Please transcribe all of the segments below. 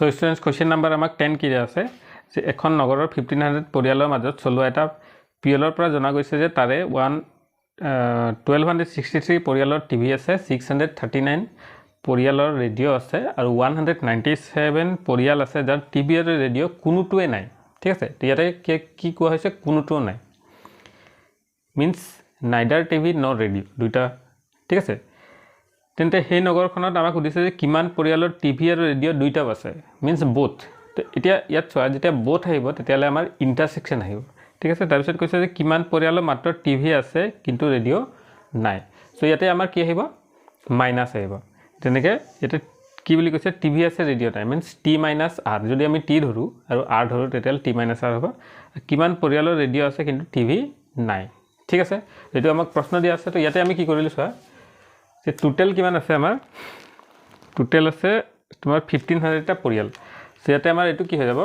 so students question number আমাক 10 কি আছে যে এখন নগৰৰ 1500 পৰিয়ালৰ মাজত চলোৱা এটা পিএলৰ পৰা জনা গৈছে যে তাৰে 1263 পৰিয়ালৰ টিভি আছে 639 পৰিয়ালৰ ৰেডিঅ' আছে আৰু 197 পৰিয়াল আছে যাৰ টিভি আৰু ৰেডিঅ' কোনোটোৱে নাই ঠিক আছে ইয়াতে কি কোৱা হৈছে কোনোটো নাই means neither TV nor radio দুটা ঠিক আছে তেন্তে সেই নগৰখনত আমাক সুধিছে যে কিমান পৰিয়ালৰ টিভি আৰু ৰেডিঅ' দুইটা আছে means both তো এতিয়া ইয়াত চোৱা যেতিয়া both আহিব তেতিয়ালে আমাৰ ইন্টাৰসেকশন আহিব ঠিক আছে তাৰ পিছত কৈছে যে কিমান পৰিয়ালৰ মাত্ৰ টিভি আছে কিন্তু ৰেডিঅ' নাই সো ইয়াতে আমাৰ কি আহিব মাইনাস আহিব তেনেকে এটা কি বুলি কৈছে টিভি আছে ৰেডিঅ' নাই means t - r যদি আমি t ধৰো আৰু r ধৰো তেতিয়ালে t - r হ'ব কিমান পৰিয়ালৰ ৰেডিঅ' আছে কিন্তু টিভি নাই ঠিক আছে যেটো আমাক প্ৰশ্ন দিয়া আছে তো ইয়াতে আমি কি কৰিলো চোৱা যে টোটাল কিমান আছে আমাৰ টোটাল আছে তোমাৰ 1500 টা পৰিয়াল সো ইয়াতে আমাৰ এটো কি হৈ যাব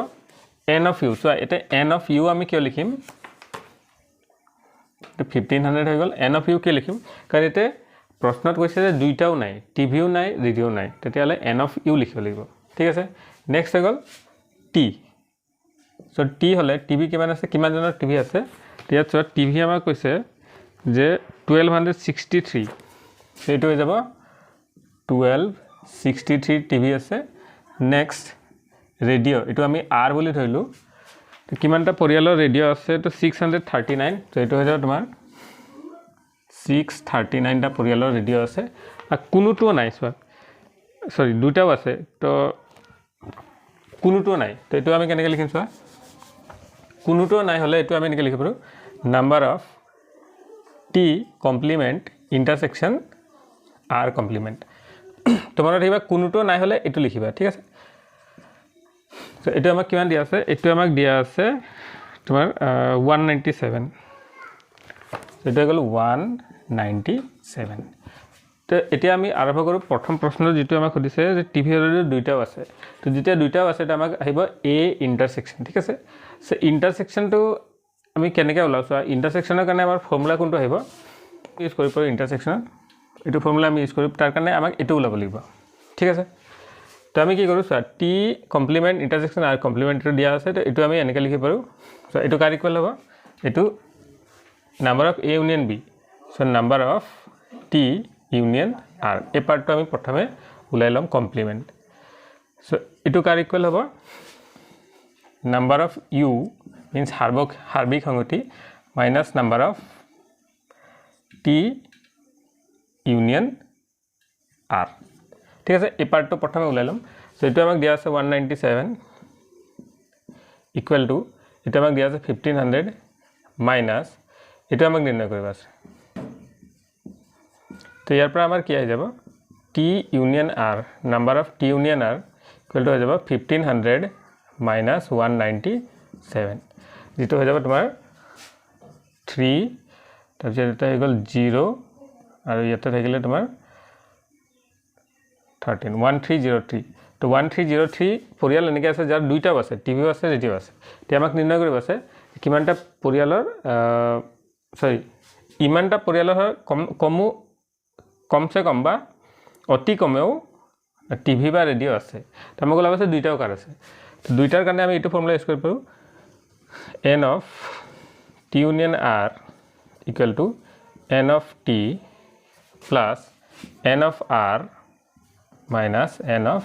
n of u সো এটা n of u আমি কিয় লিখিম তো 1500 হৈ গল n of u কি লিখিম কাৰণ এতে প্ৰশ্নত কৈছে যে দুইটাও নাই টিভিও নাই ৰেডিঅ' নাই তেতিয়ালে n of u লিখিব লাগিব ঠিক আছে নেক্সট হৈ গল t সো t হলে টিভি কিমান আছে কিমান জনৰ টিভি আছে ইয়াত চোৱা টিভি আমাক কৈছে যে 1263 সেইটো হৈ যাব 1263 টিভি আছে নেক্সট ৰেডিঅ' এটো আমি r বুলি ধৰিলো তো কিমানটা পৰিয়ালৰ ৰেডিঅ' আছে তো 639 তো এটো হৈ যাব তোমাৰ 639 টা পৰিয়ালৰ ৰেডিঅ' আছে আৰু কোনোটো নাই চোৱা সৰি দুটাও আছে তো কোনোটো নাই তো এটো আমি কেনেকৈ লিখিম চোৱা কোনোটো নাই হলে এটো আমি কেনেকৈ লিখিব পাৰো number of t complement intersection r complement তোমার দেখিবা কোনোটো নাই হলে এটো লিখিবা ঠিক আছে সো এটো আমাক কিমান দিয়া আছে এটো আমাক দিয়া আছে তোমাৰ 197 এটো গল 197 তো এতিয়া আমি আৰম্ভ কৰো প্ৰথম প্ৰশ্ন যেটো আমাক সুধিছে যে টিভি আৰু দুইটাও আছে তো যেতিয়া দুইটাও আছে এটা আমাক আহিব a intersection ঠিক আছে সো ইন্টারসেকশনটো আমি কেনেকৈ ওলাওছো ইন্টাৰসেকশনৰ কাৰণে আমাৰ ফৰ্মুলা কোনটো আহিব ইউজ কৰিব পাৰো ইন্টাৰসেকশন এটো ফৰ্মুলা আমি ইউজ কৰিম তাৰ কাৰণে আমাক এটো ওলাব লাগিব ঠিক আছে তো আমি কি কৰো চোৱা t complement intersection r complement এটো দিয়া আছে তো এটো আমি এনেকৈ লিখিব পাৰো সো এটো কাৰ ইকুয়াল হ'ব এটো number of a union b so number of t union r এই পাৰ্টটো আমি প্ৰথমে উলাই লম কমপ্লিমেন্ট সো এটো কাৰ ইকুয়াল হ'ব number of u means হাৰ্বিক সংগতি minus number of t union r ঠিক আছে এই পাৰ্টটো প্ৰথমে উলাই লম সো এটো আমাক দিয়া আছে 197 equal to এটো আমাক দিয়া আছে 1500 minus এটো আমাক নিৰ্ণয় কৰিব আছে তো ইয়াৰ পৰা আমাৰ কি আহি যাব t union r number of t union r equal to হৈ যাব 1500 minus 197 যেটো হৈ যাব তোমাৰ 3 তাৰপিছত এটা হৈ গল 0 আৰু ইয়াতে থাকিলে তোমাৰ 13 1303 তো 1303 পৰিয়াল এনেকৈ আছে যাৰ দুইটাও আছে টিভিও আছে ৰেডিঅ' আছে তে আমাক নিৰ্ণয় কৰিব আছে কিমানটা পৰিয়ালৰ সৰি ইমানটা পৰিয়ালৰ কমসে কম বা অতি কমেও টিভি বা ৰেডিঅ' আছে তো আমাক ওলাব আছে দুইটাও কাৰ আছে তো দুইটাৰ কাৰণে আমি এটো ফৰ্মুলা ইউজ কৰিব পাৰো n of t union r equal to n of t plus n of r minus n of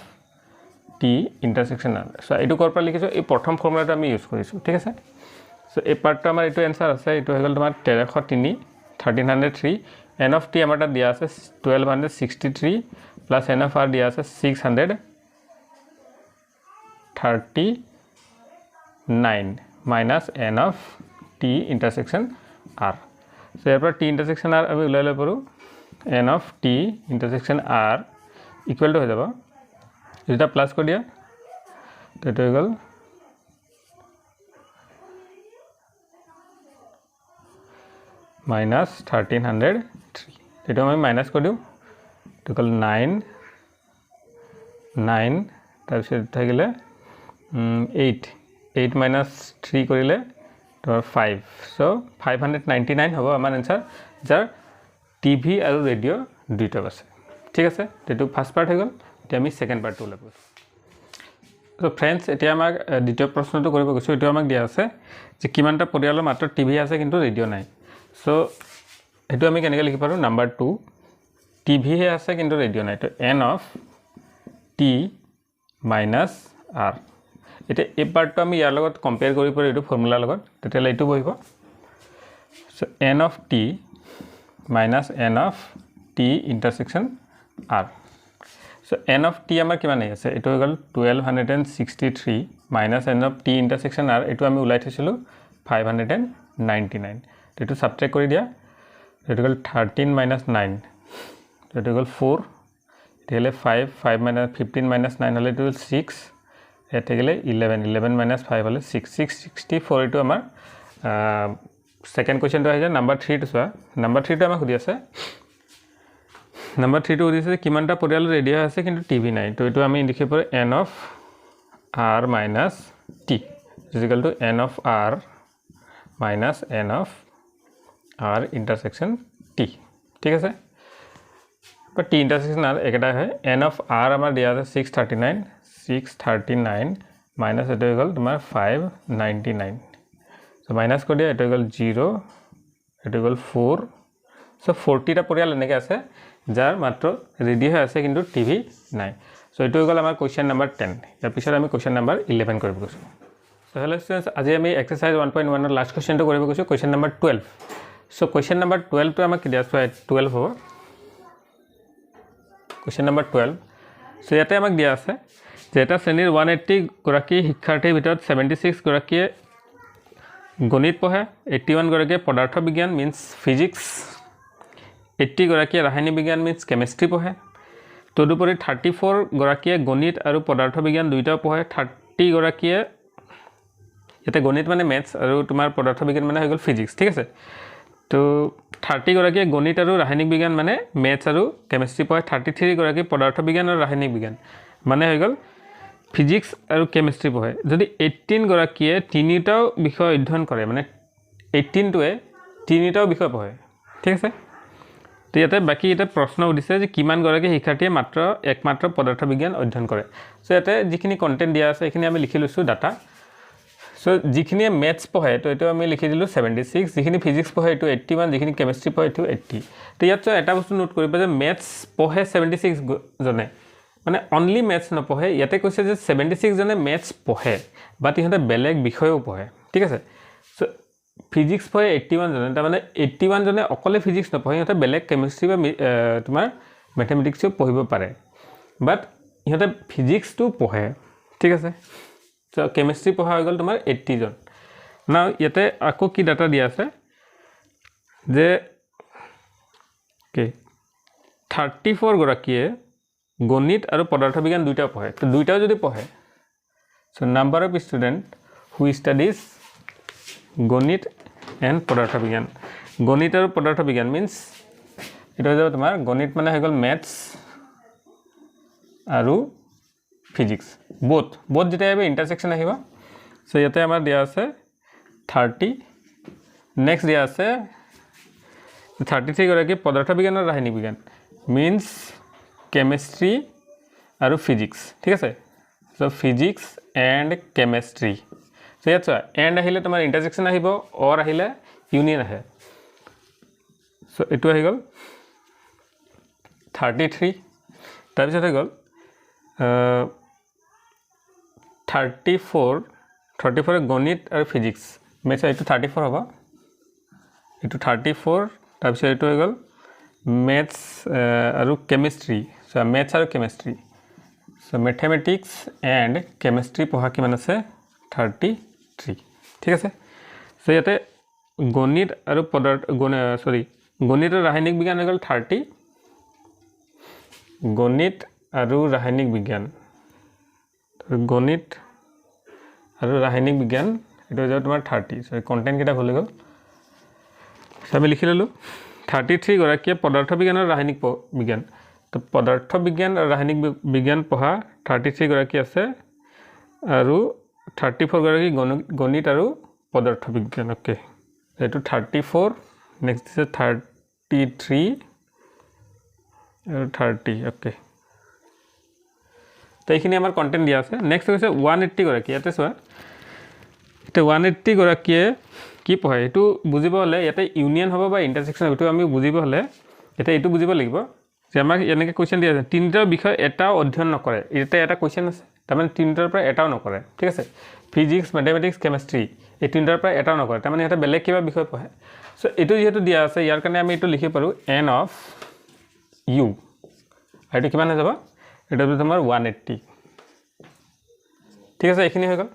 t intersection r so এটো কৰ পৰা লিখিছো এই প্ৰথম ফৰ্মুলাটো আমি ইউজ কৰিছো ঠিক আছে সো এই পাৰ্টটো আমাৰ এটো आंसर আছে এটো হৈ গল তোমাৰ 1303 1303 n of t আমাৰ তাত দিয়া আছে 1263 plus n of r দিয়া আছে 639 minus n of t intersection r so ইয়াৰ পৰা t intersection r আমি উলাই লৈ পাৰো n of t intersection r equal to হৈ যাব এটা প্লাস কৰি দিয়া তো এটা হৈ গল minus 1303 এটা আমি মাইনাস কৰি দিও তো গল 9 তাৰপিছত থাকিলে 8 minus 3 কৰিলে তো 5 সো 599 হ'ব আমাৰ आंसर যাৰ টিভি আৰু ৰেডিঅ' দুইটা আছে ঠিক আছে এটো ফাৰ্স্ট পাৰ্ট হৈ গল এতিয়া আমি সেকেন্ড পাৰ্টটো ওলাব সো ফ্ৰেণ্ডছ এতিয়া আমাক দ্বিতীয় প্ৰশ্নটো কৰিব গৈছো এটো আমাক দিয়া আছে যে কিমানটা পৰিয়ালৰ মাত্ৰ টিভি আছে কিন্তু ৰেডিঅ' নাই সো এটো আমি কেনেকৈ লিখিব পাৰো নাম্বাৰ 2 টিভি হে আছে কিন্তু ৰেডিঅ' নাই তো n of t minus r এটা এই পাৰ্টটো আমি ইয়াৰ লগত কম্পেয়াৰ কৰি পাৰো এটো ফৰ্মুলা লগত তেতিয়ালে এটো বহিব so n of t minus n of t intersection r so n of t আমাৰ কিমান আছে এটো হৈ গল 1263 minus n of t intersection r এটো আমি উলাই থৈছিলো 599 এটো সাবট্ৰাক্ট কৰি দিয়া এটো গল 13 minus 9 এটো গল 4 এটো 5 5 minus 15 minus 9 হলে এটো 6 এতে গলে 11 11 minus 5 হলে 6 664 এটো আমাৰ সেকেন্ড কোৱেশ্চনটো আহিছে নাম্বাৰ 3 টো সোৱা নাম্বাৰ 3 টো আমাক সুধি আছে নাম্বাৰ 3 টো সুধিছে কিমানটা পৰিয়াল ৰেডিঅ' আছে কিন্তু টিভি নাই তো এটো আমি লিখিব পাৰো n of r minus t is equal to n of r minus n of r intersection t ঠিক আছে but t intersection r একটা হয় n of r আমাৰ দিয়া আছে 639 minus এটো হৈ গল তোমাৰ 599 so minus কৰি দিয়া এটো হৈ গল 0 এটো হৈ গল 4 so 40 টা পৰিয়াল এনেকৈ আছে যাৰ মাত্ৰ ৰেডিঅ' আছে কিন্তু টিভি নাই সো এটো হৈ গল আমাৰ কোৱেশ্চন নম্বৰ 10 ইয়াৰ পিছত আমি কোৱেশ্চন নম্বৰ 11 কৰিব গৈছো সো হেল্ল ষ্টুডেন্টস আজি আমি এক্সাৰসাইজ 1.1 ৰ লাষ্ট কোৱেশ্চনটো কৰিব গৈছো question number 12 so question number 12 টো আমাক কি দিয়া আছে 12 হ'ব কোৱেশ্চন নম্বৰ 12 সো ইয়াতে আমাক দিয়া আছে যে এটা শ্ৰেণীৰ 180 গৰাকী শিক্ষাৰ্থীৰ ভিতৰত 76 গৰাকীয়ে গণিত পঢ়ে 81 গৰাকীয়ে পদাৰ্থ বিজ্ঞান মিন্স ফিজিক্স 80 গৰাকীয়ে ৰাসায়নিক বিজ্ঞান মিন্স কেমিষ্ট্ৰি পঢ়ে তদুপৰি 34 গৰাকীয়ে গণিত আৰু পদাৰ্থ বিজ্ঞান দুইটা পঢ়ে 30 গৰাকীয়ে এতে গণিত মানে ম্যাথছ আৰু তোমাৰ পদাৰ্থ বিজ্ঞান মানে হৈ গল ফিজিক্স ঠিক আছে তো 30 গৰাকীয়ে গণিত আৰু ৰাসায়নিক বিজ্ঞান মানে ম্যাথছ আৰু কেমিষ্ট্ৰি পঢ়ে 33 গৰাকী পদাৰ্থ বিজ্ঞান আৰু ৰাসায়নিক বিজ্ঞান মানে হৈ গল ফিজিক্স আৰু কেমিষ্ট্ৰি পঢ়ে যদি 18 গৰাকীয়ে তিনিটাও বিষয় অধ্যয়ন কৰে মানে 18 টোৱে তিনিটাও বিষয় পঢ়ে ঠিক আছে তো ইয়াতে বাকি এটা প্ৰশ্ন উদিছে যে কিমান গৰাকী শিক্ষাৰ্থীয়ে একমাত্ৰ পদাৰ্থ বিজ্ঞান অধ্যয়ন কৰে সো ইয়াতে যিখিনি কন্টেন্ট দিয়া আছে এখিনি আমি লিখি লৈছো ডাটা সো যিখিনি ম্যাথছ পঢ়ে তো এটো আমি লিখি দিলো 76 যিখিনি ফিজিক্স পঢ়ে এটো 81 যিখিনি কেমিষ্ট্ৰি পঢ়ে এটো 80 তো ইয়াত এটা বস্তু নোট কৰিবা যে ম্যাথছ পঢ়ে 76 জনে মানে অনলি ম্যাথছ নপঢ়ে ইয়াতে কৈছে যে 76 জনে ম্যাথছ পঢ়ে বাট ইহঁতে বেলেগ বিষয়ও পঢ়ে ঠিক আছে সো ফিজিক্স পঢ়ে 81 জনে তাৰ মানে 81 জনে অকলে ফিজিক্স নপঢ়ে ইহঁতে বেলেগ কেমিষ্ট্ৰি বা তোমাৰ ম্যাথমেটিক্সও পঢ়িব পাৰে বাট ইহঁতে ফিজিক্সটো পঢ়ে ঠিক আছে সো কেমিষ্ট্ৰি পঢ়া হৈ গল তোমাৰ 80 জন নাও ইয়াতে আকৌ কি ডাটা দিয়া আছে যে কে 34 গৰাকীয়ে গণিত আৰু পদাৰ্থ বিজ্ঞান দুইটা পঢ়ে তো দুইটাও যদি পঢ়ে so number of student who studies গণিত এন্ড পদাৰ্থ বিজ্ঞান গণিত আৰু পদাৰ্থ বিজ্ঞান মিন্স এটা হৈ যাব তোমাৰ গণিত মানে হৈ গল ম্যাথছ আৰু ফিজিক্স both যেটা হবে ইন্টাৰসেকশন আহিব সো ইয়াতে আমাৰ দিয়া আছে 30 নেক্সট দিয়া আছে 33 গৰাকী পদাৰ্থ বিজ্ঞান আৰু ৰাসায়নিক বিজ্ঞান মিন্স কেমিষ্ট্ৰি আৰু ফিজিক্স ঠিক আছে so physics and chemistry so ইয়াত এন্ড আহিলে তোমাৰ ইন্টাৰসেকশন আহিব অৰ আহিলে ইউনিয়ন আহে সো এটো আহি গল 33 তাৰ পিছত হৈ গল 34 গণিত আৰু ফিজিক্স মেথছ এটো 34 হ'ব এটো 34 তাৰ পিছত এটো হৈ গল ম্যাথছ আৰু কেমিষ্ট্ৰি সো ম্যাথছ আৰু chemistry so mathematics and chemistry পঢ়া কিমান আছে 33 ঠিক আছে সো ইয়াতে গণিত আৰু গণিত আৰু ৰাসায়নিক বিজ্ঞান হৈ গল 30 গণিত আৰু ৰাসায়নিক বিজ্ঞান গণিত আৰু ৰাসায়নিক বিজ্ঞান এটো হৈ যাব তোমাৰ 30 সো কন্টেন্ট কিটা ভুল গল সো আমি লিখি ললো 33 গৰাকীয়ে পদাৰ্থ বিজ্ঞান আৰু ৰাসায়নিক বিজ্ঞান তো পদাৰ্থ বিজ্ঞান আৰু ৰাসায়নিক বিজ্ঞান পঢ়া 33 গৰাকী আছে আৰু 34 গৰাকী গণিত আৰু পদাৰ্থ বিজ্ঞান ওকে এটো 34 নেক্সট is 33 and 30 okay তো এইখিনি আমাৰ কণ্টেণ্ট দিয়া আছে নেক্সট হৈছে 180 গৰাকী ইয়াতে চোৱা এতিয়া 180 গৰাকীয়ে কি পঢ়ে এইটো বুজিব হ'লে ইয়াতে ইউনিয়ন হ'ব বা ইণ্টাৰছেকশ্যন এইটো আমি বুজিব হ'লে এতিয়া এইটো বুজিব লাগিব যে আমাক এনেকৈ কুৱেশ্যন দিয়া আছে তিনিটাৰ বিষয় এটাও অধ্যয়ন নকৰে এতিয়া এটা কুৱেশ্যন আছে তাৰমানে তিনিটাৰ পৰা এটাও নকৰে ঠিক আছে ফিজিক্স মেথমেটিক্স কেমেষ্ট্ৰি এই তিনিটাৰ পৰা এটাও নকৰে তাৰমানে এটা বেলেগ কিবা বিষয় পঢ়ে চ' এইটো যিহেতু দিয়া আছে ইয়াৰ কাৰণে আমি এইটো লিখিব পাৰোঁ n of u আৰু এইটো কিমান হৈ যাব এটা হ'ব তোমাৰ 180 ঠিক আছে এইখিনি হৈ গ'ল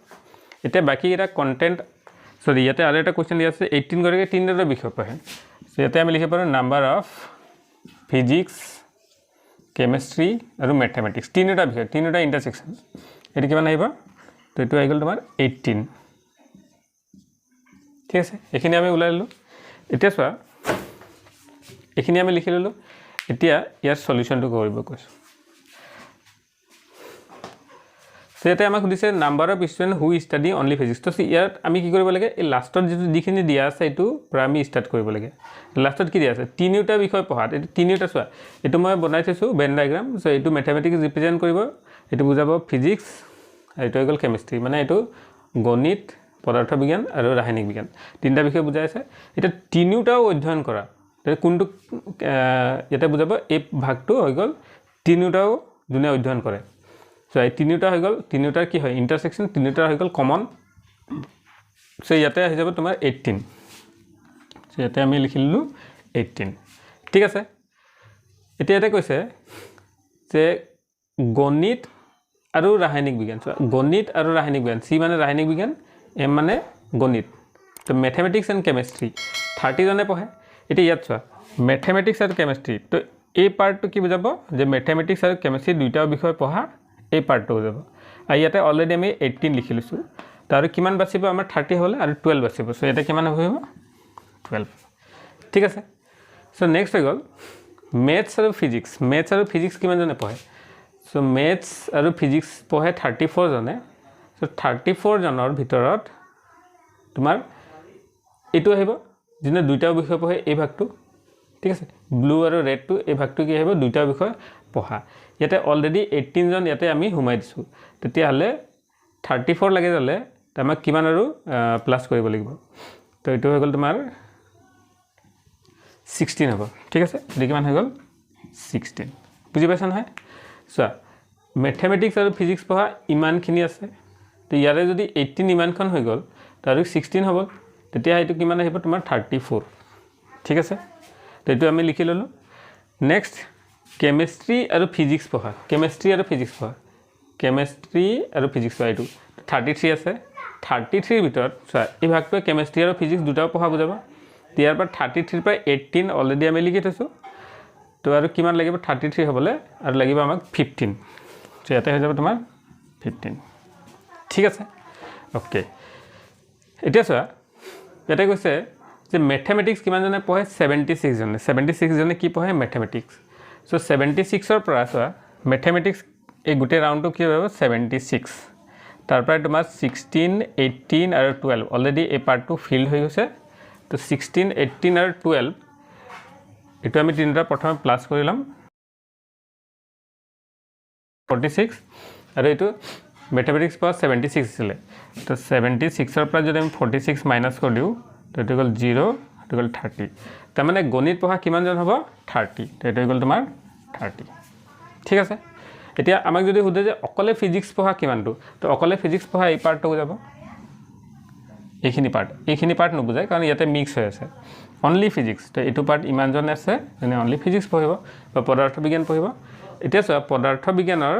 এতিয়া বাকি এটা কন্টেন্ট সৰি ইয়াতে আৰু এটা কোৱেশ্চন দিয়া আছে 18 গৰাকী তিনিটা বিষয় পঢ়ে সো ইয়াতে আমি লিখিব পাৰোঁ নাম্বাৰ অফ ফিজিক্স কেমেষ্ট্ৰি আৰু মেথমেটিক্স তিনিটা বিষয় তিনিটা ইন্টাৰসেকশন এটো কিমান আহিব তো এটো আহি গ'ল তোমাৰ 18 ঠিক আছে এইখিনি আমি উলাই ললো এতিয়া চোৱা এইখিনি আমি লিখি ললো এতিয়া ইয়াৰ সলিউশনটো কৰিব কৈছো সেটা আমাক দিছে number of student who study only physics তো ইয়াত আমি কি কৰিব লাগে এই লাষ্টত যেটো যিখিনি দিয়া আছে এটো পৰা আমি স্টাৰ্ট কৰিব লাগে লাষ্টত কি দিয়া আছে তিনিটা বিষয় পঢ়াত এটো তিনিটা চোৱা এটো মই বনাই থৈছো বেন ডায়াগ্ৰাম সো এটো ম্যাথমেটিক্স ৰিপ্ৰেজেন্ট কৰিব এটো বুজাব ফিজিক্স এটো হৈ গ'ল কেমিষ্ট্ৰি মানে এটো গণিত পদাৰ্থ বিজ্ঞান আৰু ৰাসায়নিক বিজ্ঞান তিনিটা বিষয় বুজাই আছে এটা তিনিটাও অধ্যয়ন কৰা কোনটো এটা বুজাব এই ভাগটো হৈ গ'ল তিনিটাও দুনে অধ্যয়ন কৰে সো এই তিনিটা হৈ গ'ল তিনিটাৰ কি হয় ইন্টাৰসেকশন তিনিটা হৈ গ'ল কমন সো ইয়াতে আহি যাব তোমাৰ 18 সো ইয়াতে আমি লিখিলো 18 ঠিক আছে এতিয়া এটা কৈছে যে গণিত আৰু ৰাসায়নিক বিজ্ঞান সো গণিত আৰু ৰাসায়নিক বিজ্ঞান সি মানে ৰাসায়নিক বিজ্ঞান এম মানে গণিত তো ম্যাথমেটিক্স এন্ড কেমিষ্ট্ৰি 30 জনে পঢ়ে এটা ইয়াত চোৱা ম্যাথমেটিক্স আৰু কেমিষ্ট্ৰি তো এই পাৰ্টটো কি বুজাব যে ম্যাথমেটিক্স আৰু কেমিষ্ট্ৰি দুইটা বিষয় পঢ়া এই পাৰ্টটো হৈ যাব আৰু ইয়াতে অলৰেডি আমি 18 লিখি লৈছো তাৰ কিমান বাচিব আমাৰ 30 হলে আৰু 12 বাচিব সো এটা কিমান হ'ব 12 ঠিক আছে সো নেক্সট হৈ গ'ল মেথছ আৰু ফিজিক্স কিমান জনে পঢ়ে সো মেথছ আৰু ফিজিক্স পঢ়ে 34 জনে সো 34 জনৰ ভিতৰত তোমাৰ এটো আহিব যিনে দুইটা বিষয় পঢ়ে এই ভাগটো ঠিক আছে ব্লু আৰু ৰেড টু এই ভাগটো কি আহিব দুইটা বিষয় পঢ়া ইয়াতে অলৰেডি 18 জন ইয়াতে আমি হুমাই দিছো তেতিয়া হলে 34 লাগে যালে আমাক কিমান আৰু প্লাস কৰিব লাগিব তো এটো হৈ গ'ল তোমাৰ 16 হ'ব ঠিক আছে এটো কিমান হৈ গ'ল 16 বুজি পাইছা নহয় চোৱা ম্যাথমেটিক্স আৰু ফিজিক্স পঢ়া ইমানখিনি আছে তো ইয়াৰে যদি 18 ইমানখন হৈ গ'ল তাৰ 16 হ'ব তেতিয়া এটো কিমান আহিব তোমাৰ 34 ঠিক আছে তো এটো আমি লিখি ললো নেক্সট কেমিষ্ট্ৰি আৰু ফিজিক্স পঢ়া কেমিষ্ট্ৰি আৰু ফিজিক্স পঢ়া এটো 33 আছে 33 ভিতৰত চোৱা এই ভাগটো কেমিষ্ট্ৰি আৰু ফিজিক্স দুটাও পঢ়া বুজাব ইয়াৰ পৰা 33 পৰা 18 অলৰেডি আমি লিখি থৈছো তো আৰু কিমান লাগিব 33 হ'বলে আৰু লাগিব আমাক 15 সো ইয়াতে হৈ যাব তোমাৰ 15 ঠিক আছে ওকে এতিয়া চোৱা এটা কৈছে যে ম্যাথমেটিক্স কিমান জনে পঢ়ে 76 জনে কি পঢ়ে ম্যাথমেটিক্স সো 76 ৰ পৰা চোৱা ম্যাথমেটিক্স এই গুটে ৰাউন্ডটো কি হ'ব 76 তাৰ পৰা তোমাৰ 16 18 আৰু 12 অলৰেডি এই পাৰ্টটো ফিল হৈ গৈছে তো 16 18 আৰু 12 এটো আমি তিনিটা প্ৰথমে প্লাস কৰি লম 46 আৰু এটো ম্যাথমেটিক্স পৰা 76 আছিল তো 76 ৰ পৰা যদি আমি 46 মাইনাস কৰি দিও তো এটো গল 0 এটো গল 30 তাৰ মানে গণিত পঢ়া কিমান জন হ'ব 30 তো এটো গল তোমাৰ 30 ঠিক আছে এতিয়া আমাক যদি সুধে যে অকলে ফিজিক্স পঢ়া কিমানটো তো অকলে ফিজিক্স পঢ়া এই পাৰ্টটো যাব এইখিনি পাৰ্ট নুবুজায় কাৰণ ইয়াতে মিক্স হৈ আছে অনলি ফিজিক্স তো এটো পাৰ্ট ইমান জন আছে মানে অনলি ফিজিক্স পঢ়িব বা পদাৰ্থ বিজ্ঞান পঢ়িব এতিয়া চোৱা পদাৰ্থ বিজ্ঞানৰ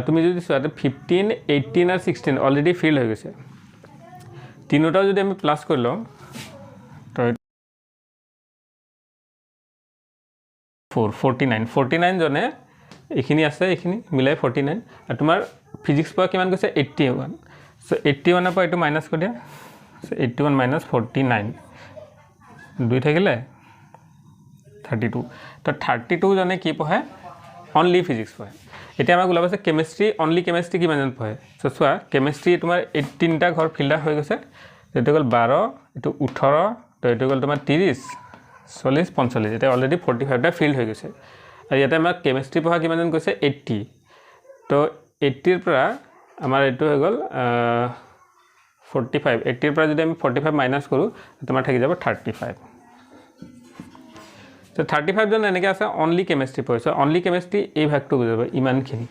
তুমি যদি চোৱা 15 18 আৰু 16 অলৰেডি ফিল হৈ গৈছে তিনিটা যদি আমি প্লাস কৰি লওঁ তো 49 জনে এইখিনি আছে এইখিনি মিলাই 49 আৰু তোমাৰ ফিজিক্স পৰা কিমান কৈছে 81 সো 81 ৰ পৰা এটো মাইনাস কৰি দিয়া সো 81 মাইনাস 49 দুই থাকিলে 32 তো 32 জনে কি পঢ়ে অনলি ফিজিক্স পঢ়ে এতিয়া আমাক ওলাব আছে কেমিষ্ট্ৰি অনলি কেমিষ্ট্ৰি কিমান জন পঢ়ে সো চোৱা কেমিষ্ট্ৰি তোমাৰ 18টা ঘৰ ফিল্ডাৰ হৈ গৈছে এটো গল 12 এটো 18 তো এটো গল তোমাৰ 30 40 45 এটা অলৰেডি 45টা ফিল্ড হৈ গৈছে আৰু ইয়াতে আমাক কেমিষ্ট্ৰি পঢ়া কিমান জন কৈছে 80 তো 80 পৰা আমাৰ এইটো হৈ গ'ল 45 80 পৰা যদি আমি 45 মাইনাস কৰো তোমাৰ থাকি যাব 35 তো 35 জন এনেকৈ আছে অনলি কেমিষ্ট্ৰি পঢ়িছে অনলি কেমিষ্ট্ৰি এই ভাগটো বুজাব ইমানখিনি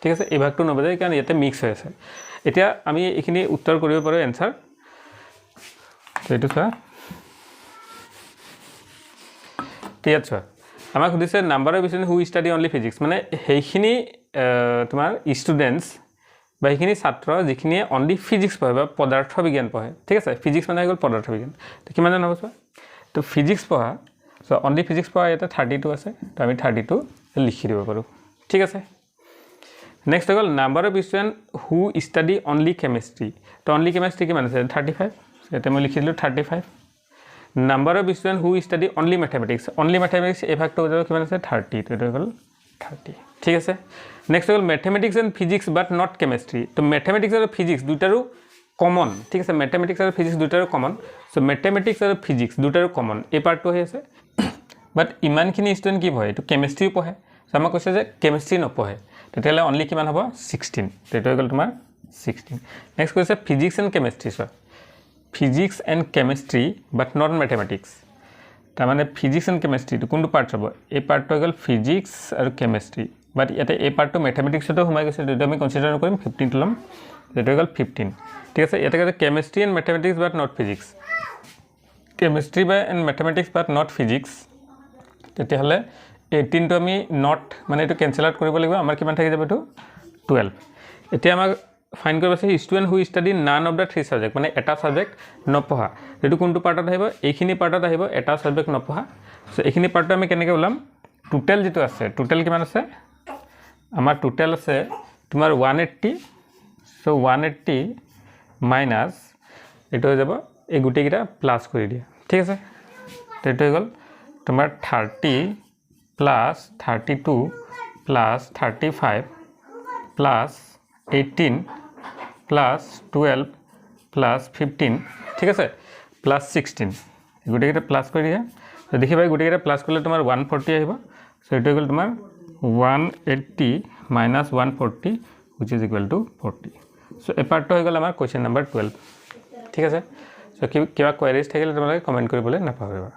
ঠিক আছে এই ভাগটো নবজায় কাৰণ ইয়াতে মিক্স হৈ আছে এতিয়া আমি এইখিনি উত্তৰ কৰিব পাৰো এনসাৰ তো এইটো চোৱা ঠিক আছে আমাক সুধিছে number of student who study only physics মানে সেইখিনি তোমাৰ ষ্টুডেন্টস বা সেইখিনি ছাত্ৰ যিখিনিয়ে অনলি ফিজিক্স পঢ়ে বা পদাৰ্থ বিজ্ঞান পঢ়ে ঠিক আছে ফিজিক্স মানে গ'ল পদাৰ্থ বিজ্ঞান তো কিমান জন হ'ব চোৱা তো ফিজিক্স পঢ়া সো অনলি ফিজিক্স পঢ়া ইয়াতে 32 আছে তো আমি 32 লিখি দিব পাৰো ঠিক আছে নেক্সট হৈ গ'ল number of student who study only chemistry তো অনলি কেমিষ্ট্ৰি কিমান আছে 35 ইয়াতে মই লিখি দিলোঁ 35 number of student who study only mathematics এই ভাগটো হৈ যাব কিমান আছে 30 তো এইটো হৈ গ'ল 30 ঠিক আছে নেক্সট হৈ গ'ল mathematics and physics but not chemistry তো মেথমেটিক্স আৰু ফিজিক্স দুটাৰো কমন ঠিক আছে মেথমেটিক্স আৰু ফিজিক্স দুটাৰো কমন সো মেথমেটিক্স আৰু ফিজিক্স দুটাৰো কমন এই পাৰ্টটো হৈ আছে বাট ইমানখিনি ষ্টুডেণ্ট কি পঢ়ে এইটো কেমিষ্ট্ৰি পঢ়ে সো আমাক কৈছে যে কেমিষ্ট্ৰি নপঢ়ে তেতিয়াহ'লে অনলি কিমান হ'ব 16 তো এইটো হৈ গ'ল তোমাৰ 16 নেক্সট কৈছে ফিজিক্স এণ্ড কেমিষ্ট্ৰি চোৱা physics and chemistry but not mathematics তাৰমানে ফিজিক্স এণ্ড কেমিষ্ট্ৰিটো কোনটো পাৰ্ট হ'ব এই পাৰ্টটো হৈ গ'ল ফিজিক্স আৰু কেমিষ্ট্ৰি বাট ইয়াতে এই পাৰ্টটো মেথমেটিক্সতো সোমাই গৈছে এইটো আমি কনচিডাৰ কৰিম 15 ল'ম এইটো হৈ গ'ল 15 ঠিক আছে ইয়াতে কৈছে chemistry and mathematics but not physics chemistry বা and mathematics but not physics তেতিয়াহ'লে 18 টো আমি নট মানে এইটো কেনচেল আউট কৰিব লাগিব আমাৰ কিমান থাকি যাব এইটো 12 এতিয়া আমাক ফাইন কৰিব আছে student who study none of the three subject মানে এটা ছাবজেক্ট নপঢ়া এইটো কোনটো পাৰ্টত আহিব এইখিনি পাৰ্টত আহিব এটা ছাবজেক্ট নপঢ়া সো এইখিনি পাৰ্টটো আমি কেনেকৈ ওলাম টোটেল যেটো আছে টোটেল কিমান আছে আমাৰ টোটেল আছে তোমাৰ 180 সো 180 মাইনাস এইটো হৈ যাব এই গুটেকিটা প্লাস কৰি দিয়া ঠিক আছে তো এইটো হৈ গ'ল তোমাৰ 30 plus 32 plus 35 plus 18 plus 12 plus 15 ঠিক আছে প্লাস 16 গুটেকিটা প্লাস কৰি দিয়া তো দেখিবা গুটেকিটা প্লাস কৰিলে তোমাৰ 140 আহিব সো এইটো হৈ গ'ল তোমাৰ 180 minus 140 which is equal to 40 so a part হৈ গ'ল আমাৰ question number 12 ঠিক আছে সো কিবা কোৱেৰিজ থাকিলে তোমালোকে কমেন্ট কৰিবলৈ নাপাহৰিবা